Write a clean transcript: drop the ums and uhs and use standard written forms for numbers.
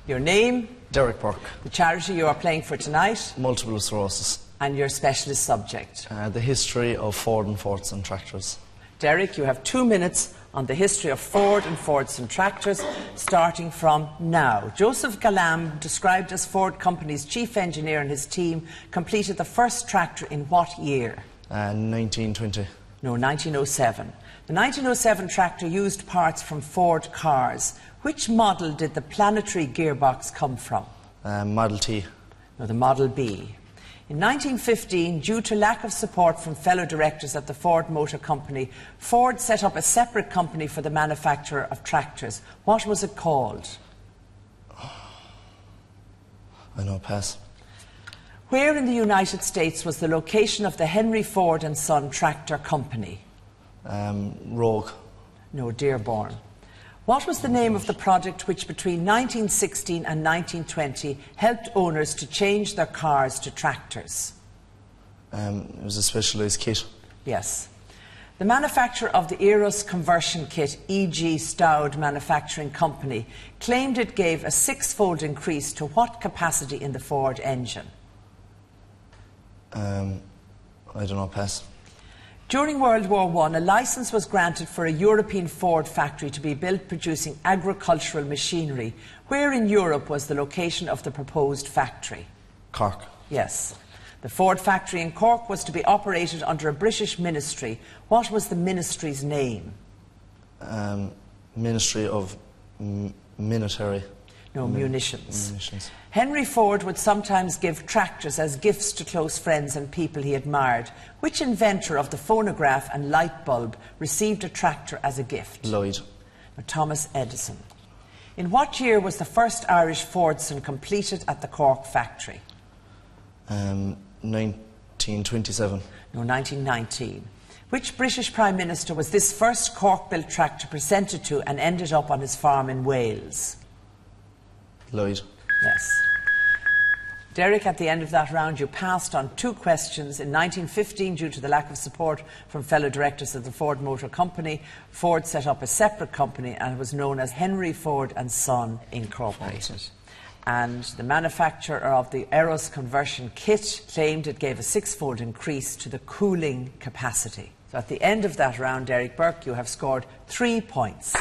Your name? Derek Burke. The charity you are playing for tonight? Multiple sclerosis. And your specialist subject? The history of Ford and Fordson tractors. Derek, you have 2 minutes on the history of Ford and Fordson tractors, starting from now. Joseph Galam, described as Ford Company's chief engineer, and his team completed the first tractor in what year? 1920. No, 1907. The 1907 tractor used parts from Ford cars. Which model did the planetary gearbox come from? Model T. No, the Model B. In 1915, due to lack of support from fellow directors at the Ford Motor Company, Ford set up a separate company for the manufacture of tractors. What was it called? I know, pass. Where in the United States was the location of the Henry Ford and Son Tractor Company? Rogue. No, Dearborn. What was the name of the project which between 1916 and 1920 helped owners to change their cars to tractors? It was a specialised kit. Yes. The manufacturer of the Eros conversion kit, E.G. Stowed Manufacturing Company, claimed it gave a 6-fold increase to what capacity in the Ford engine? I don't know, pass. During World War I, a licence was granted for a European Ford factory to be built producing agricultural machinery. Where in Europe was the location of the proposed factory? Cork. Yes. The Ford factory in Cork was to be operated under a British ministry. What was the ministry's name? Ministry of Military. No, munitions. Munitions. Henry Ford would sometimes give tractors as gifts to close friends and people he admired. Which inventor of the phonograph and light bulb received a tractor as a gift? Lloyd. No, Thomas Edison. In what year was the first Irish Fordson completed at the Cork factory? 1927. No, 1919. Which British Prime Minister was this first Cork-built tractor presented to and ended up on his farm in Wales? Lloyd. Yes. Derek, at the end of that round, you passed on 2 questions. In 1915, due to the lack of support from fellow directors of the Ford Motor Company, Ford set up a separate company and it was known as Henry Ford and Son Incorporated. And the manufacturer of the Eros conversion kit claimed it gave a 6-fold increase to the cooling capacity. So at the end of that round, Derek Burke, you have scored 3 points.